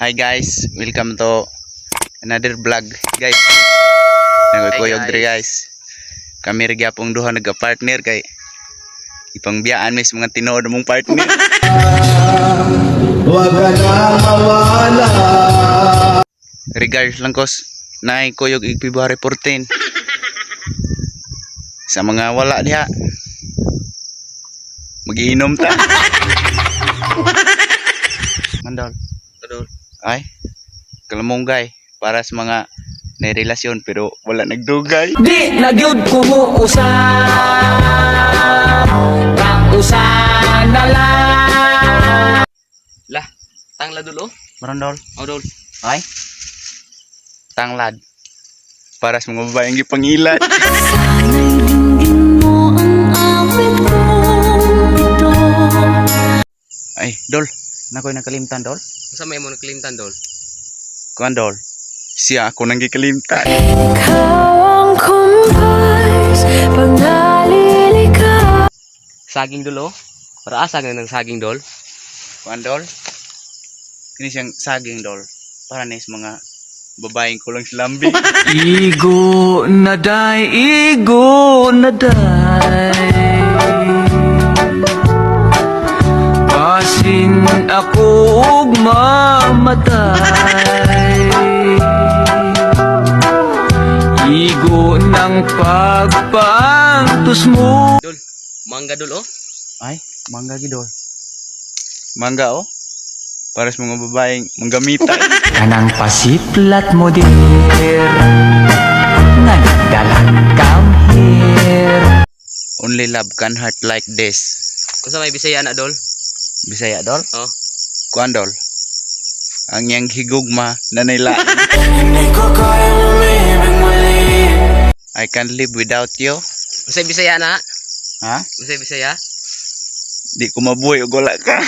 Hi guys, welcome to another vlog guys. Nagkuyog diri guys. Kami ri gyapong duha nagka-partner kay ipangbiyaan mis mga tinuod mong partner. Wag ka na mawala. Regards lang kos nay kuyog February 14. Sa mga wala diha. Magiinom ta. Mandol. Ay, kalamunggay para sa mga may relasyon pero wala nagdugay. Di nagyud ko mo usan na lang. Lah, tanglad dulo? Marandol. Oh, dol. Ay, tanglad para sa mga babaeng gipangilan. Ay, dol, nakoy nakalimtan dol. Sa may mo nagkalimtan dol. Kuan dol. Siya ako nang gikalimtan. Ikaw ang kumpas pag nalilika. Saging dulo? Para asa nga ng saging dol? Kuan dol. Kini siyang saging dol. Para nis mga babaeng kulang lambi. Igo na day. Basin ako ug mamatay. Igo ng pagpantos mo. Dol, mangga dol oh. Ay, mangga gidol. Mangga oh. Para sa mga babaeng manggamitan. Kanang pasiplat mo dir nga nagdalang come here. Only love can hurt like this. Kung sa may Bisaya na dol? Bisaya dol? Oh. Kuan dol. Ang yang higugma na nila. I can't live without you. Kung sa Bisaya na? Ha? Kung sa Bisaya? Di ko mabuhay og wala ka.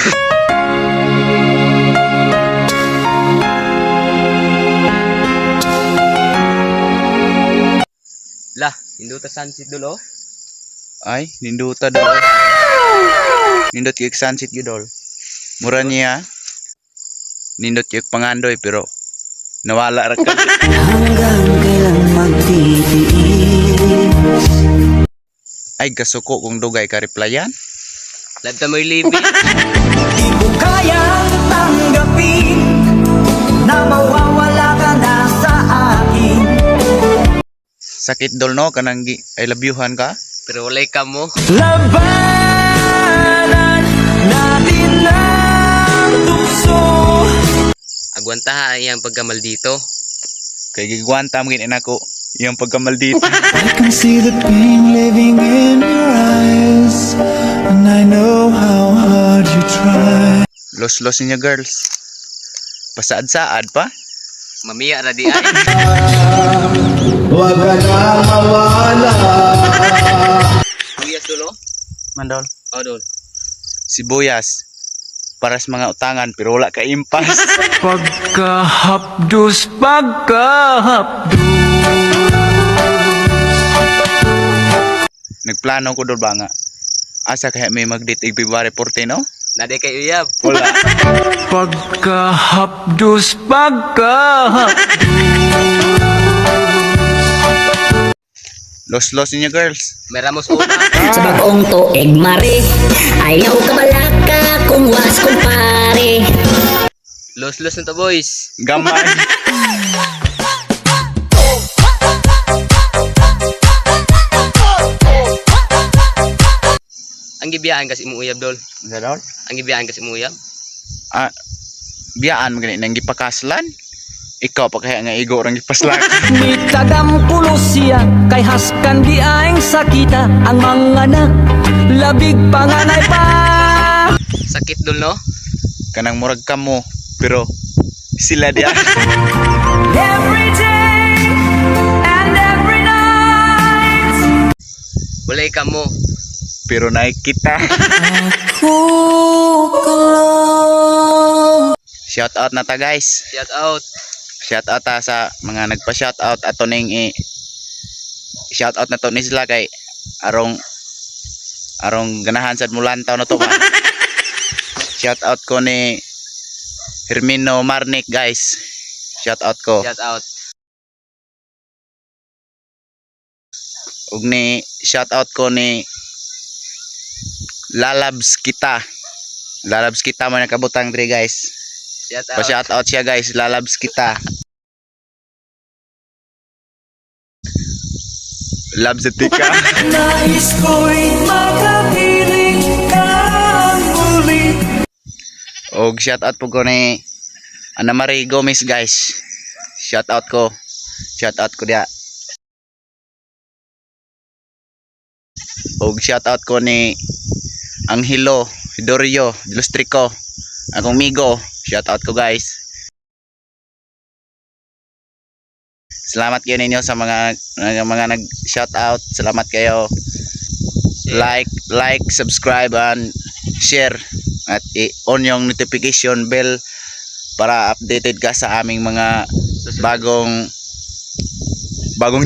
Lah, hinduta sunset dol oh. Ay, ninduta dol. Nindot yung sunset yun dol. Mura niya. Nindot yung pangandoy pero nawala ra ka. Hanggang kailan magtitiis? Ay, gasuko kung dugay ka replyan. Labta mo'y libi. Di ko kayang tanggapin na mawawala ka na sa akin. Sakit dol no kanang I love youhan ka. Pero walay ka mo. Labanan natin ang tukso. Agwantaha ang iyang pagkamal dito. Kay gigwanta mo ginin ako yung pagkamaldito. I can see the pain living in your eyes, and I know how hard you try. Los niya girls. Pasaad-saad pa. Mamiya ra di ay. Wag ka na mawala. Buyas dol oh. Mandol. Oh dol. Sibuyas. Para sa mga utangan pero wala ka impas. Pagkahapdos. Nagplano ko dol ba nga. Asa kaya may mag-date February 14 no? Nade kay uyab. Wala. Pagkahapdos. Los niya girls. Meramos una. Sa bagong tuig mare, ayaw ka balaka kung was kumpare. Los na to boys. Gamay. Ang gibiyaan kasi mo uyab dol. Ano dol? Ang gibiyaan kasi mo uyab. Ah, biyaan mo ganit nang gipakaslan. Ikaw pa kaya nga igo orang gipaslan. Mitagam pulo siya, kay haskan di aing sakita. Ang mga anak, labig panganay pa. Sakit dol no? Kanang murag ka mo pero sila dia. Every day and every night. Walay ka mo. Pero naik kita. Shout out na ta guys. Shout out. Shout out ta sa mga nagpa-shout out ato ning shout out na to ni sila kay arong ganahan sad mulantaw na to ba. Shout out ko ni Hermino Marnik guys. Shout out ko. Shout out. Ug ni shout out ko ni Lalabs kita. Lalabs kita man nakabutang diri guys. Shout out. Pa-shout out siya guys, Lalabs kita. Labs etika. Nais ko'y makapiling ka muli. Og shout out po ko ni Ana Marie Gomez guys. Shout out ko. Shout out ko dia. Og shout out ko ni Angelo Hidorio Lustrico. Akong migo. Shout out ko guys. Salamat kayo ninyo sa mga nag shout out. Salamat kayo. Like, subscribe and share at on yung notification bell para updated ka sa aming mga bagong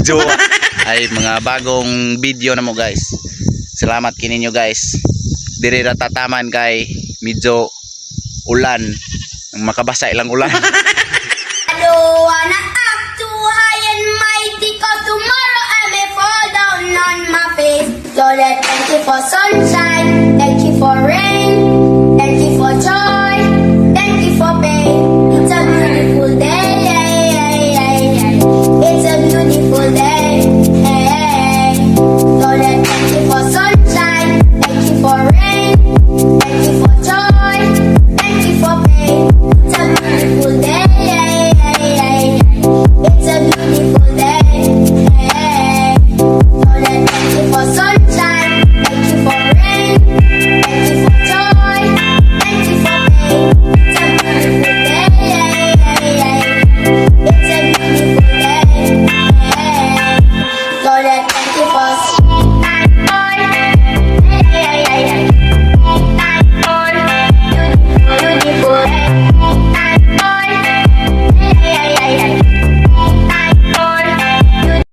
jowa ay mga bagong video na mo guys. Salamat kininyo guys. Diri ra tataman kay medyo ulan. Ang makabasa ilang ulan. Hello, wanna up too high and mighty, cause tomorrow I may fall down on my face. So let thank you for sunshine.